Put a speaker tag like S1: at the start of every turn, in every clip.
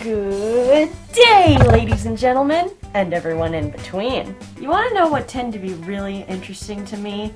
S1: Good day, ladies and gentlemen, and everyone in between. You want to know what tend to be really interesting to me?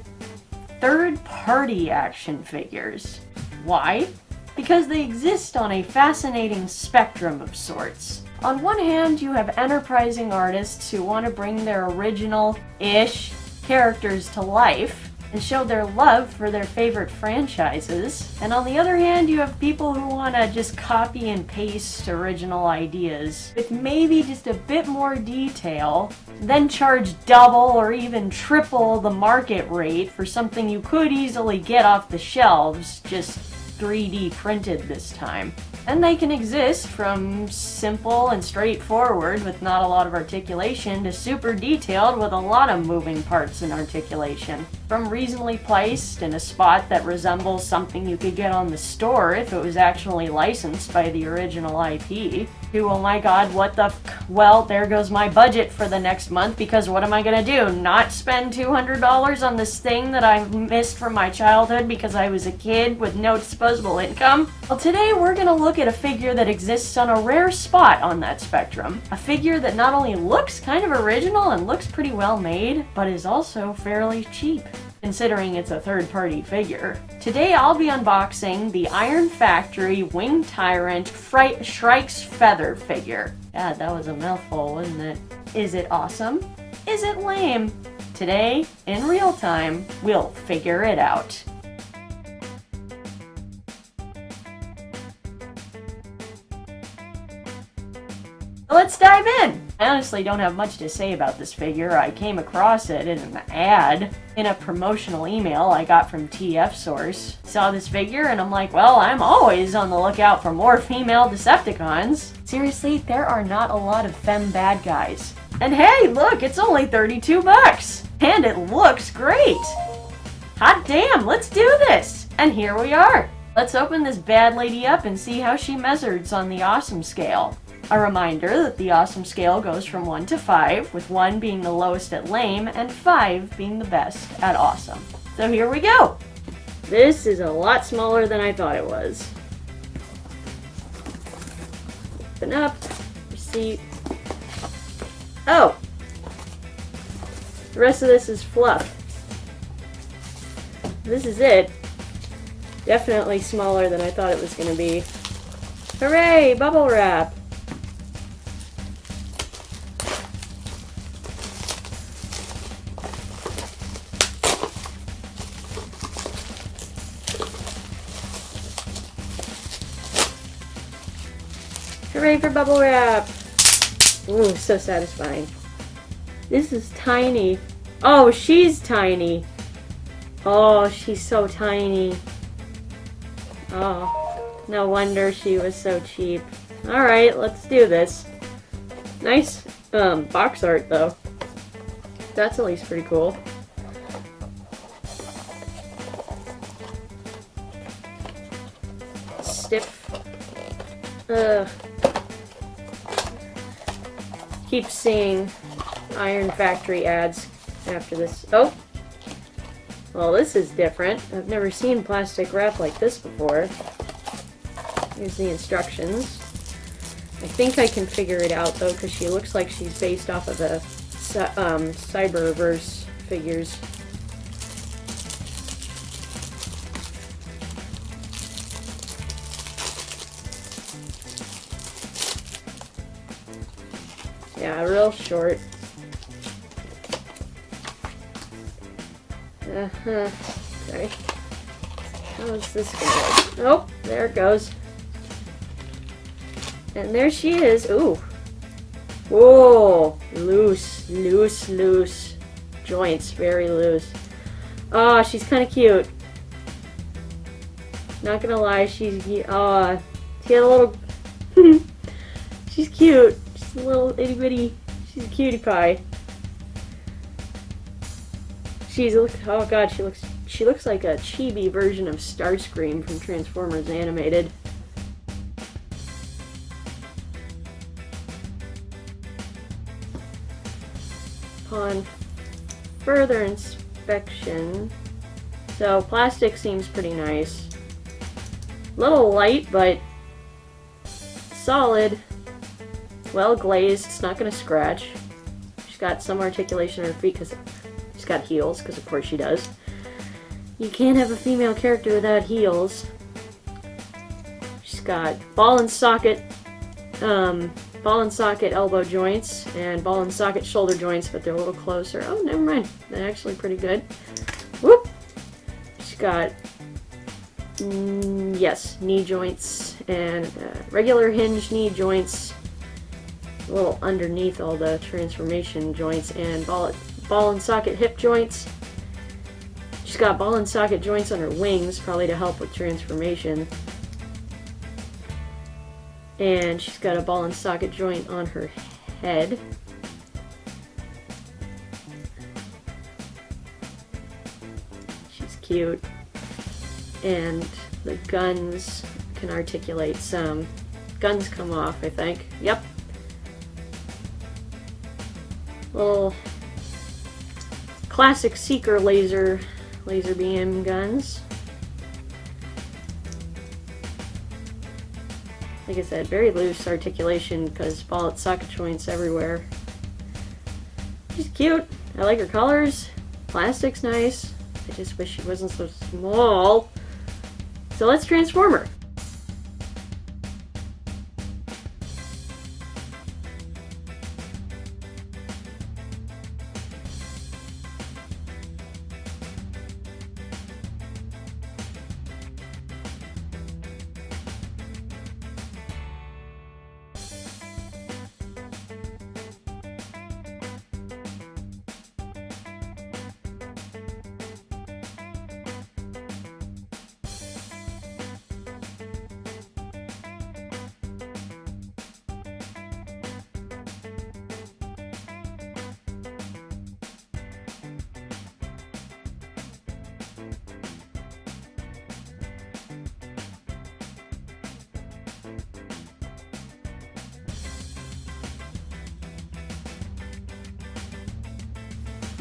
S1: Third-party action figures. Why? Because they exist on a fascinating spectrum of sorts. On one hand, you have enterprising artists who want to bring their original-ish characters to life and show their love for their favorite franchises. And on the other hand, you have people who want to just copy and paste original ideas with maybe just a bit more detail, then charge double or even triple the market rate for something you could easily get off the shelves, just 3D printed this time. And they can exist from simple and straightforward with not a lot of articulation to super detailed with a lot of moving parts and articulation. From reasonably placed in a spot that resembles something you could get on the store if it was actually licensed by the original IP, to oh my god, what the well, there goes my budget for the next month because what am I gonna do? Not spend $200 on this thing that I missed from my childhood because I was a kid with no disposable income? Well, today we're gonna look at a figure that exists on a rare spot on that spectrum. A figure that not only looks kind of original and looks pretty well made, but is also fairly cheap, considering it's a third-party figure. Today I'll be unboxing the Iron Factory Winged Tyrant Shrike's Feather figure. God, that was a mouthful, wasn't it? Is it awesome? Is it lame? Today, in real time, we'll figure it out. Let's dive in! I honestly don't have much to say about this figure. I came across it in an ad in a promotional email I got from TF Source. Saw this figure and I'm like, well, I'm always on the lookout for more female Decepticons. Seriously, there are not a lot of femme bad guys. And hey, look, it's only 32 bucks! And it looks great! Hot damn, let's do this! And here we are! Let's open this bad lady up and see how she measures on the awesome scale. A reminder that the awesome scale goes from 1 to 5, with 1 being the lowest at lame and 5 being the best at awesome. So here we go! This is a lot smaller than I thought it was. Open up, receipt. Oh! The rest of this is fluff. This is it. Definitely smaller than I thought it was going to be. Hooray! Bubble wrap! Hooray for bubble wrap! Ooh, so satisfying. This is tiny. Oh, she's tiny. Oh, she's so tiny. Oh, no wonder she was so cheap. Alright, let's do this. Nice box art though. That's at least pretty cool. Stiff. Ugh. Keep seeing Iron Factory ads after this. Oh! Well, this is different. I've never seen plastic wrap like this before. Here's the instructions. I think I can figure it out though, because she looks like she's based off of the Cyberverse figures. Yeah, real short. Sorry. How's this gonna go? Oh, there it goes. And there she is. Ooh. Whoa. Loose, loose, loose. Joints, very loose. Oh, she's kind of cute. Not gonna lie, she's, she had a little, she's cute. She's a little itty bitty, she's a cutie pie. Oh god, she looks like a chibi version of Starscream from Transformers Animated. Upon further inspection, so plastic seems pretty nice. Little light, but solid. well glazed. It's not going to scratch. She's got some articulation in her feet because she's got heels, because of course she does. You can't have a female character without heels. She's got ball and socket elbow joints and ball and socket shoulder joints, but they're a little closer. Oh, never mind. They're actually pretty good. Whoop! She's got, yes, knee joints and regular hinge knee joints, a little underneath all the transformation joints, and ball and socket hip joints. She's got ball and socket joints on her wings, probably to help with transformation. And she's got a ball and socket joint on her head. She's cute. And the guns can articulate some. Guns come off, I think. Yep. Little classic Seeker laser beam guns. Like I said, very loose articulation because ball and socket joints everywhere. She's cute. I like her colors. Plastic's nice. I just wish she wasn't so small. So let's transform her.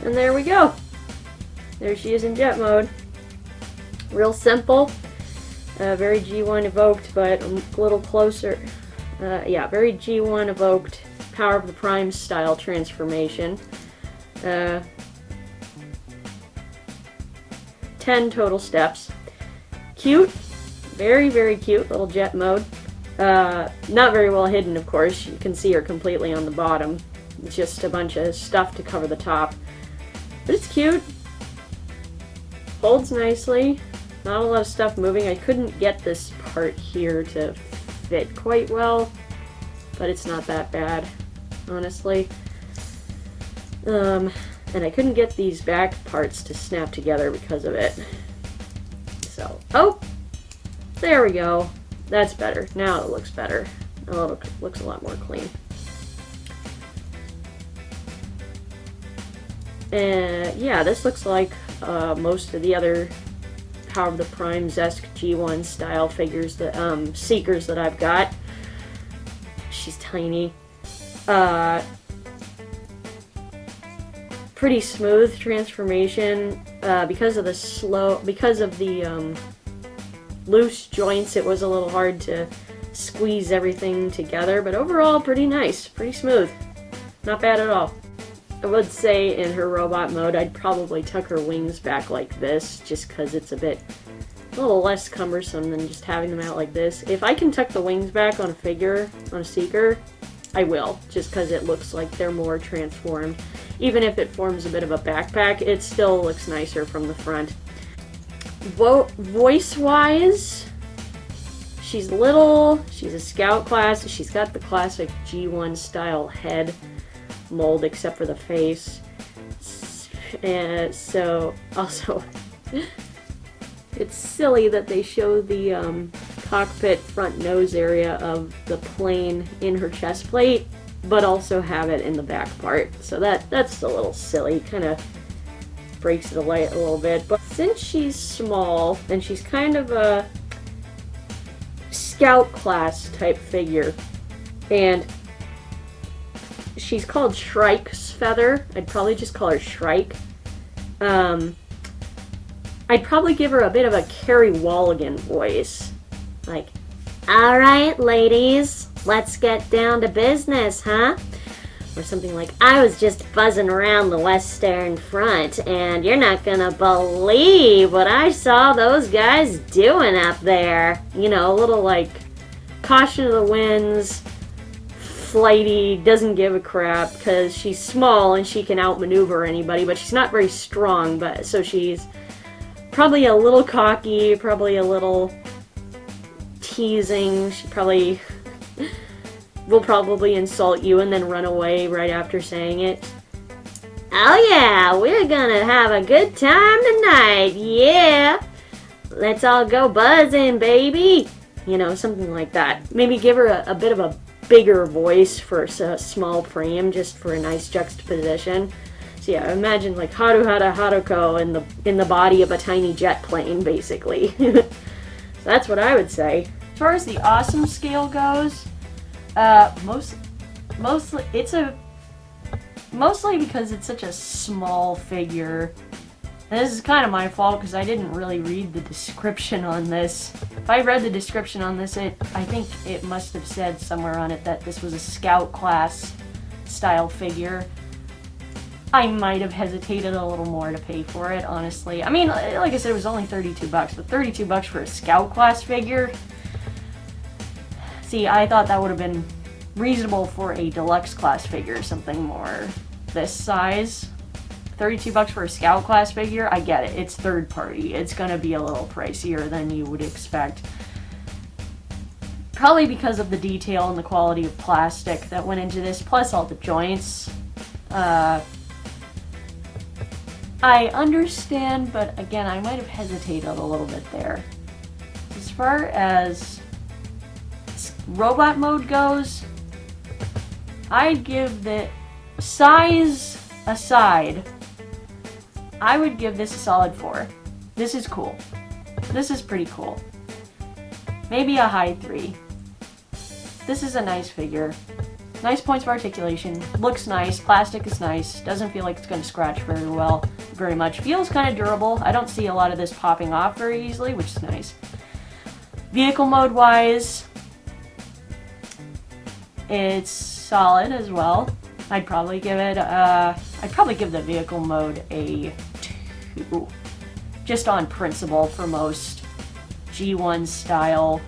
S1: And there we go. There she is in jet mode. Real simple. Very G1 evoked, but a little closer. Yeah, very G1 evoked Power of the Prime style transformation. 10 total steps. Cute. Very, very cute little jet mode. Not very well hidden, of course. You can see her completely on the bottom. It's just a bunch of stuff to cover the top. But it's cute. Holds nicely. Not a lot of stuff moving. I couldn't get this part here to fit quite well, but it's not that bad, honestly. And I couldn't get these back parts to snap together because of it. So, oh! There we go. That's better. Now it looks better. Oh, it looks a lot more clean. And yeah, this looks like most of the other Power of the Primes-esque G1 style figures, the Seekers that I've got. She's tiny. Pretty smooth transformation. Because of the loose joints, it was a little hard to squeeze everything together, but overall pretty nice, pretty smooth. Not bad at all. I would say in her robot mode, I'd probably tuck her wings back like this, just because it's a little less cumbersome than just having them out like this. If I can tuck the wings back on a figure, on a Seeker, I will, just because it looks like they're more transformed. Even if it forms a bit of a backpack, it still looks nicer from the front. Voice-wise, she's little, she's a scout class, she's got the classic G1 style head mold except for the face. And so also it's silly that they show the cockpit front nose area of the plane in her chest plate, but also have it in the back part. So that's a little silly, kind of breaks it away a little bit. But since she's small and she's kind of a scout class type figure, and she's called Shrike's Feather. I'd probably just call her Shrike. I'd probably give her a bit of a Carrie Walligan voice. Like, alright ladies,
S2: let's get down to business, huh? Or something like, I was just buzzing around the western front, and you're not gonna believe what I saw those guys doing up there. You know, a little like, caution to the winds, flighty, doesn't give a crap, because she's small and she can outmaneuver anybody, but she's not very strong, but so she's probably a little cocky, probably a little teasing. She probably will probably insult you and then run away right after saying it. Oh yeah, we're gonna have a good time tonight, yeah! Let's all go buzzing, baby! You know, something like that. Maybe give her a bit of a bigger voice for a small frame, just for a nice juxtaposition. So yeah, imagine like Haruko in the body of a tiny jet plane, basically. That's what I would say.
S1: As far as the awesome scale goes, mostly because it's such a small figure. And this is kind of my fault because I didn't really read the description on this. If I read the description on this, I think it must have said somewhere on it that this was a scout class style figure. I might have hesitated a little more to pay for it, honestly. I mean, like I said, it was only $32, but $32 for a scout class figure? See, I thought that would have been reasonable for a deluxe class figure, something more this size. $32 for a scout class figure, I get it. It's third party. It's gonna be a little pricier than you would expect. Probably because of the detail and the quality of plastic that went into this, plus all the joints. I understand, but again, I might have hesitated a little bit there. As far as robot mode goes, I'd give the size aside, I would give this a solid 4. This is cool. This is pretty cool. Maybe a high 3. This is a nice figure. Nice points of articulation. Looks nice. Plastic is nice. Doesn't feel like it's going to scratch very much. Feels kind of durable. I don't see a lot of this popping off very easily, which is nice. Vehicle mode wise, it's solid as well. I'd probably give the vehicle mode a 2. Just on principle for most G1 style,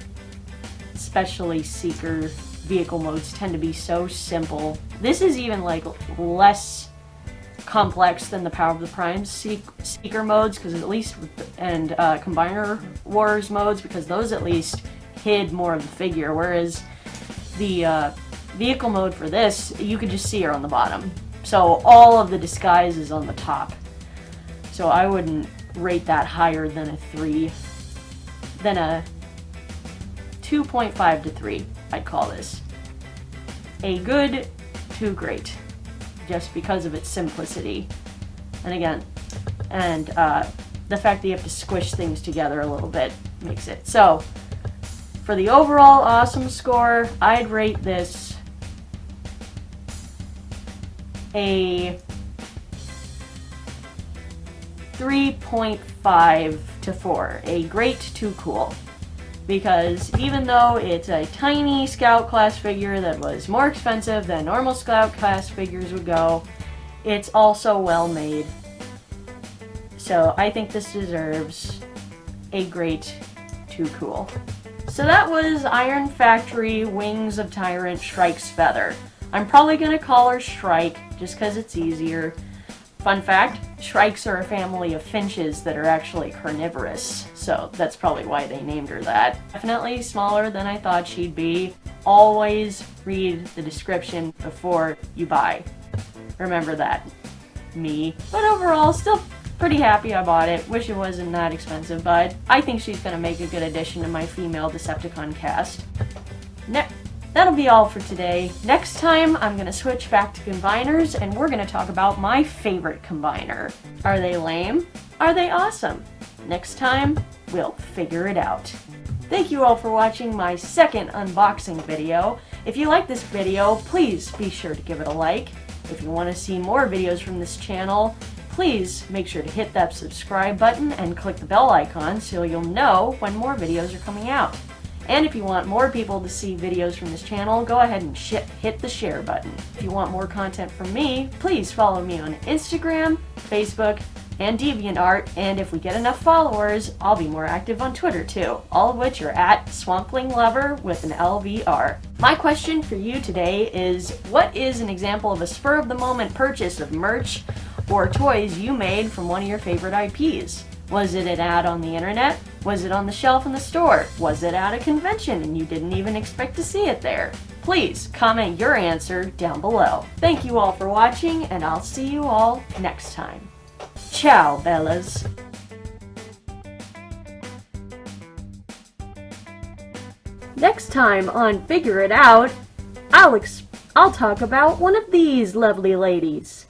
S1: especially Seeker vehicle modes tend to be so simple. This is even like less complex than the Power of the Primes Seeker modes, because at least and Combiner Wars modes, because those at least hid more of the figure, whereas the vehicle mode for this, you could just see her on the bottom. So all of the disguise is on the top. So I wouldn't rate that higher than a 3. Than a 2.5 to 3, I'd call this. A good to great. Just because of its simplicity. And again, and the fact that you have to squish things together a little bit makes it. So, for the overall awesome score, I'd rate this a 3.5 to 4. A great to cool. Because even though it's a tiny Scout class figure that was more expensive than normal Scout class figures would go, it's also well made. So I think this deserves a great to cool. So that was Iron Factory Wings of Tyrant Shrike's Feather. I'm probably going to call her Shrike just because it's easier. Fun fact, shrikes are a family of finches that are actually carnivorous, so that's probably why they named her that. Definitely smaller than I thought she'd be. Always read the description before you buy. Remember that. Me. But overall, still pretty happy I bought it. Wish it wasn't that expensive, but I think she's going to make a good addition to my female Decepticon cast. That'll be all for today. Next time, I'm going to switch back to combiners, and we're going to talk about my favorite combiner. Are they lame? Are they awesome? Next time, we'll figure it out. Thank you all for watching my second unboxing video. If you like this video, please be sure to give it a like. If you want to see more videos from this channel, please make sure to hit that subscribe button and click the bell icon so you'll know when more videos are coming out. And if you want more people to see videos from this channel, go ahead and hit the share button. If you want more content from me, please follow me on Instagram, Facebook, and DeviantArt, and if we get enough followers, I'll be more active on Twitter too, all of which are at SwamplingLover with an LVR. My question for you today is, what is an example of a spur-of-the-moment purchase of merch or toys you made from one of your favorite IPs? Was it an ad on the internet? Was it on the shelf in the store? Was it at a convention and you didn't even expect to see it there? Please comment your answer down below. Thank you all for watching, and I'll see you all next time. Ciao, Bellas. Next time on Figure It Out, I'll talk about one of these lovely ladies.